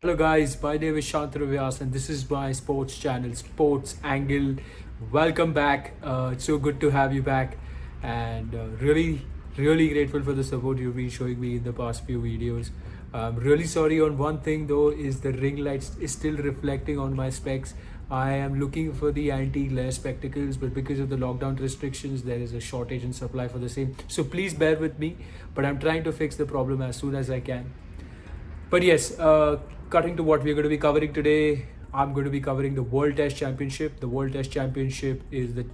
Hello guys, my name is Shantanu Vyas and this is my sports channel, Sports Angle. Welcome back. It's so good to have you back and really grateful for the support you've been showing me in the past few videos. I'm really sorry on one thing though, is the ring light is still reflecting on my specs. I am looking for the anti-glare spectacles, but because of the lockdown restrictions, there is a shortage in supply for the same. So please bear with me, but I'm trying to fix the problem as soon as I can. But yes, cutting to what we're going to be covering today, I'm going to be covering the World Test Championship. The World Test Championship is the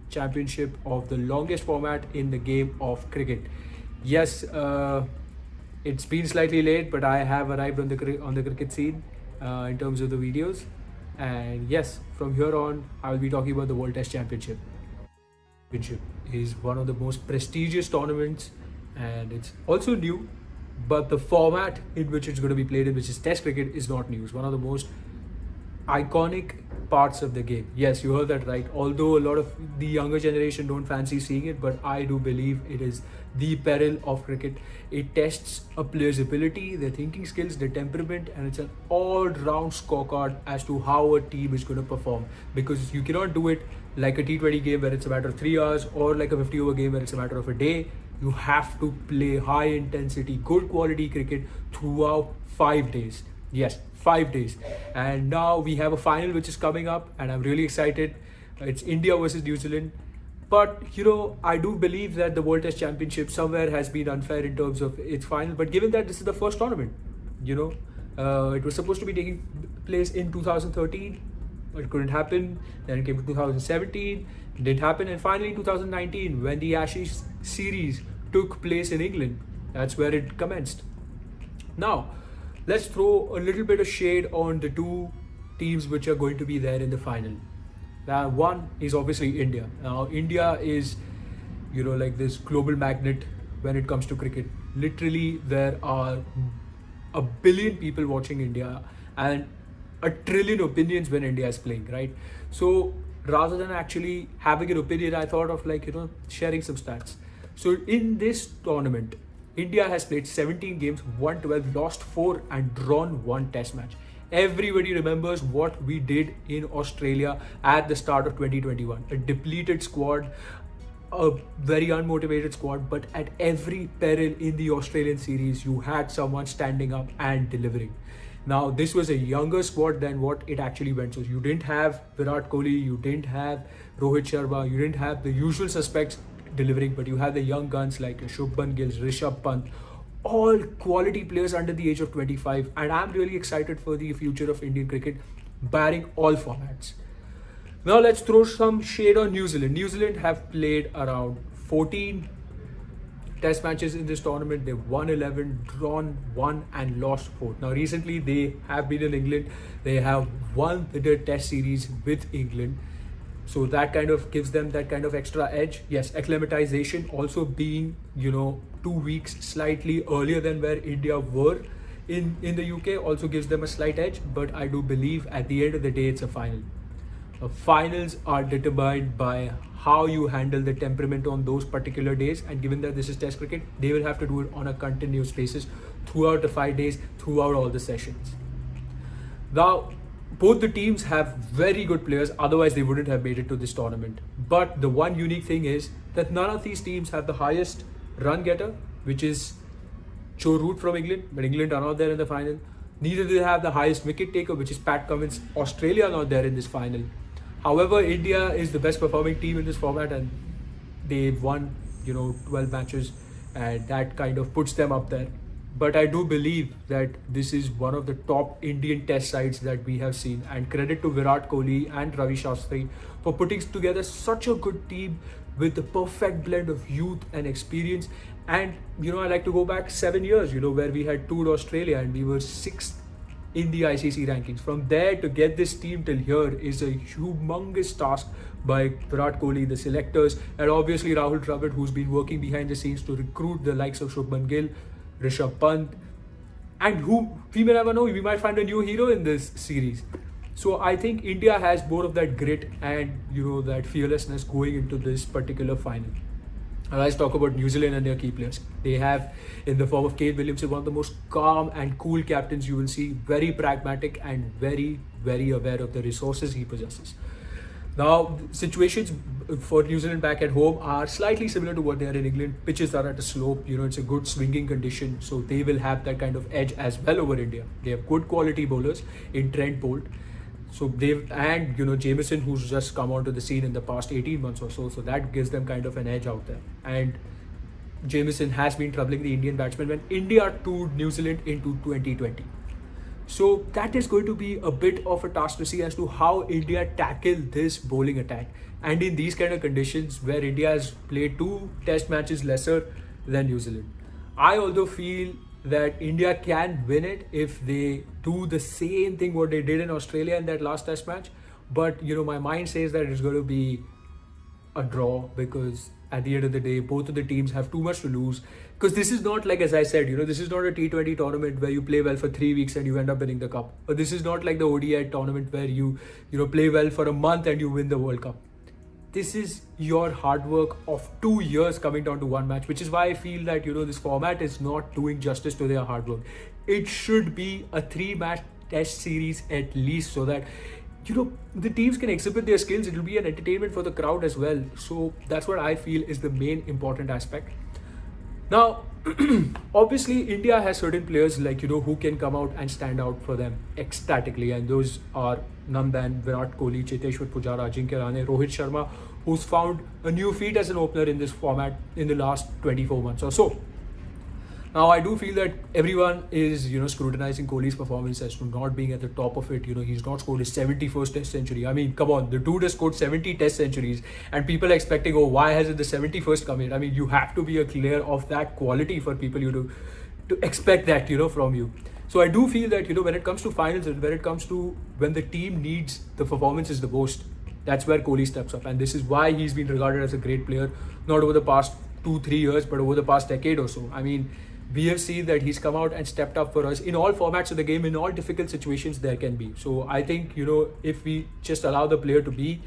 championship of the longest format in the game of cricket. Yes, it's been slightly late, but I have arrived on the cricket scene in terms of the videos. And yes, from here on, I will be talking about the World Test Championship. Championship is one of the most prestigious tournaments, and it's also new, but the format in which it's going to be played in, which is Test cricket, is not new. It's one of the most iconic parts of the game. Yes, you heard that right. Although a lot of the younger generation don't fancy seeing it, but I do believe it is the peril of cricket. It tests a player's ability, their thinking skills, their temperament, and it's an all-round scorecard as to how a team is going to perform. Because you cannot do it like a T20 game where it's a matter of 3 hours, or like a 50-over game where it's a matter of a day. You have to play high intensity, good quality cricket throughout 5 days. Yes, 5 days. And now we have a final which is coming up, and I'm really excited. It's India versus New Zealand. But I do believe that the World Test Championship somewhere has been unfair in terms of its final. But given that this is the first tournament, it was supposed to be taking place in 2013. It couldn't happen. Then it came to 2017. It didn't happen. And finally, 2019, when the Ashes series took place in England, that's where it commenced. Now, let's throw a little bit of shade on the two teams which are going to be there in the final. Now, one is obviously India. Now, India is, like this global magnet when it comes to cricket. Literally, there are a billion people watching India and a trillion opinions when India is playing, right? So rather than actually having an opinion, I thought of sharing some stats. So in this tournament, India has played 17 games, won 12, lost 4, and drawn 1 test match. Everybody remembers what we did in Australia at the start of 2021. A depleted squad, a very unmotivated squad, but at every peril in the Australian series, you had someone standing up and delivering. Now, this was a younger squad than what it actually went. So you didn't have Virat Kohli, you didn't have Rohit Sharma, you didn't have the usual suspects delivering, but you had the young guns like Shubman Gill, Rishabh Pant, all quality players under the age of 25. And I'm really excited for the future of Indian cricket, barring all formats. Now let's throw some shade on New Zealand. New Zealand have played around 14 test matches in this tournament. They've won 11, drawn 1, and lost 4. Now recently they have been in England. They have won the test series with England. So that kind of gives them that kind of extra edge. Yes, acclimatization also being, 2 weeks slightly earlier than where India were in the UK also gives them a slight edge. But I do believe at the end of the day, it's a final. Finals are determined by how you handle the temperament on those particular days, and given that this is test cricket, they will have to do it on a continuous basis throughout the 5 days, throughout all the sessions. Now, both the teams have very good players, otherwise they wouldn't have made it to this tournament. But the one unique thing is that none of these teams have the highest run getter, which is Joe Root from England, but England are not there in the final. Neither do they have the highest wicket taker, which is Pat Cummins. Australia are not there in this final. However, India is the best performing team in this format, and they've won, 12 matches, and that kind of puts them up there. But I do believe that this is one of the top Indian test sides that we have seen, and credit to Virat Kohli and Ravi Shastri for putting together such a good team with the perfect blend of youth and experience. And I like to go back 7 years, where we had toured Australia and we were 6th in the ICC rankings. From there to get this team till here is a humongous task by Virat Kohli, the selectors, and obviously Rahul Dravid, who's been working behind the scenes to recruit the likes of Shubman Gill, Rishabh Pant, and who we may never know, we might find a new hero in this series. So I think India has more of that grit and that fearlessness going into this particular final. Let's talk about New Zealand and their key players. They have, in the form of Kane Williamson, one of the most calm and cool captains you will see. Very pragmatic and very, very aware of the resources he possesses. Now, situations for New Zealand back at home are slightly similar to what they are in England. Pitches are at a slope, it's a good swinging condition, so they will have that kind of edge as well over India. They have good quality bowlers in Trent Bolt. So they've, and Jameson, who's just come onto the scene in the past 18 months or so, so that gives them kind of an edge out there. And Jameson has been troubling the Indian batsmen when India toured New Zealand into 2020. So that is going to be a bit of a task to see as to how India tackle this bowling attack. And in these kind of conditions where India has played 2 test matches lesser than New Zealand, I also feel that India can win it if they do the same thing what they did in Australia in that last test match. But my mind says that it's going to be a draw, because at the end of the day, both of the teams have too much to lose. Because this is not like, as I said, this is not a T20 tournament where you play well for 3 weeks and you end up winning the cup. Or this is not like the ODI tournament where you play well for a month and you win the World Cup. This is your hard work of 2 years coming down to one match, which is why I feel that this format is not doing justice to their hard work. It should be a 3-match test series at least, so that the teams can exhibit their skills. It will be an entertainment for the crowd as well. So that's what I feel is the main important aspect. Now, obviously, India has certain players like who can come out and stand out for them ecstatically, and those are none than Virat Kohli, Cheteshwar Pujara, Ajinkya Rahane, Rohit Sharma, who's found a new feat as an opener in this format in the last 24 months or so. Now, I do feel that everyone is, scrutinizing Kohli's performance as to not being at the top of it. He's not scored his 71st Test century. I mean, come on, the dude has scored 70 Test centuries, and people are expecting, oh, why hasn't the 71st come in? I mean, you have to be a player of that quality for people to expect that, from you. So I do feel that, when it comes to finals and when it comes to when the team needs the performances the most, that's where Kohli steps up. And this is why he's been regarded as a great player, not over the past 2-3 years, but over the past decade or so. I mean, we have seen that he's come out and stepped up for us in all formats of the game, in all difficult situations there can be. So I think, if we just allow the player to be,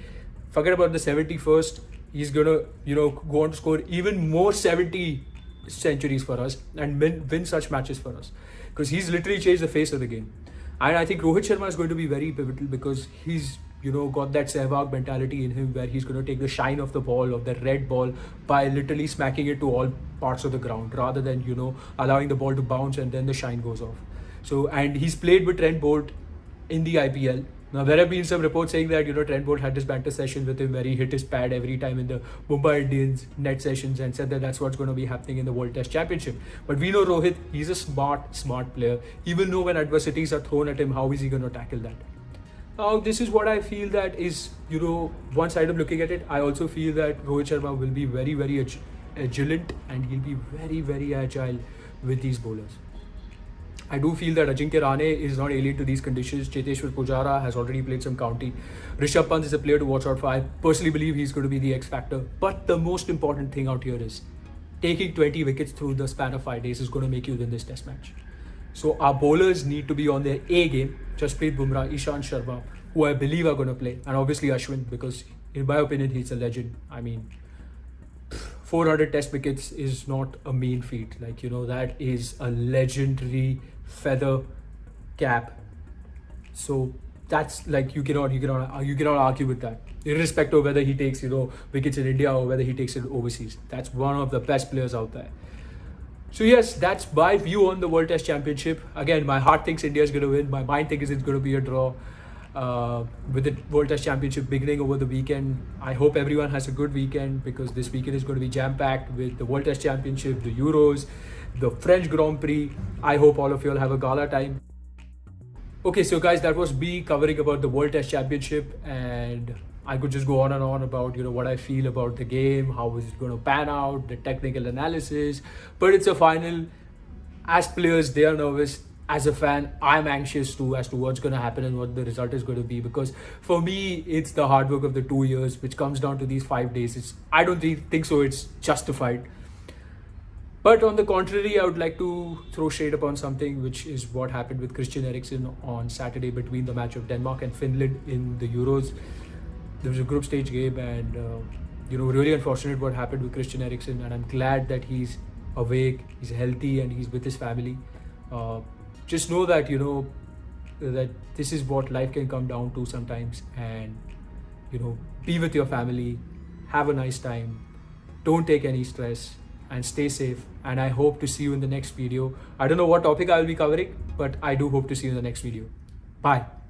forget about the 71st, he's going to, go on to score even more 70 centuries for us and win such matches for us. Because he's literally changed the face of the game. And I think Rohit Sharma is going to be very pivotal, because he's got that Sehwag mentality in him where he's going to take the shine of the ball, of the red ball, by literally smacking it to all parts of the ground rather than, allowing the ball to bounce and then the shine goes off. So, and he's played with Trent Bolt in the IPL. Now, there have been some reports saying that, Trent Bolt had this banter session with him where he hit his pad every time in the Mumbai Indians net sessions and said that that's what's going to be happening in the World Test Championship. But we know Rohit, he's a smart player. He will know when adversities are thrown at him, how is he going to tackle that? Now, this is what I feel that is, one side of looking at it. I also feel that Rohit Sharma will be very, very agilent, and he'll be very, very agile with these bowlers. I do feel that Ajinkya Rahane is not alien to these conditions. Cheteshwar Pujara has already played some county. Rishabh Pant is a player to watch out for. I personally believe he's going to be the X factor. But the most important thing out here is taking 20 wickets through the span of 5 days is going to make you win this test match. So our bowlers need to be on their A game. Jasprit Bumrah, Ishant Sharma, who I believe are going to play, and obviously Ashwin, because in my opinion he's a legend. I mean, 400 test wickets is not a mean feat. Like, that is a legendary feather cap. So that's like, you cannot argue with that, irrespective of whether he takes wickets in India or whether he takes it overseas. That's one of the best players out there. So yes, that's my view on the World Test Championship. Again, my heart thinks India is going to win. My mind thinks it's going to be a draw. With the World Test Championship beginning over the weekend, I hope everyone has a good weekend, because this weekend is going to be jam-packed with the World Test Championship, the Euros, the French Grand Prix. I hope all of you all have a gala time. Okay, so guys, that was me covering about the World Test Championship, and I could just go on and on about what I feel about the game, how is it going to pan out, the technical analysis. But it's a final. As players, they are nervous. As a fan, I'm anxious too as to what's going to happen and what the result is going to be, because for me, it's the hard work of the 2 years which comes down to these 5 days. I don't think so it's justified. But on the contrary, I would like to throw shade upon something, which is what happened with Christian Eriksen on Saturday between the match of Denmark and Finland in the Euros. There was a group stage game, and really unfortunate what happened with Christian Eriksen, and I'm glad that he's awake, he's healthy, and he's with his family. Just know that that this is what life can come down to sometimes, and be with your family, have a nice time, don't take any stress, and stay safe. And I hope to see you in the next video. I don't know what topic I will be covering, but I do hope to see you in the next video. Bye.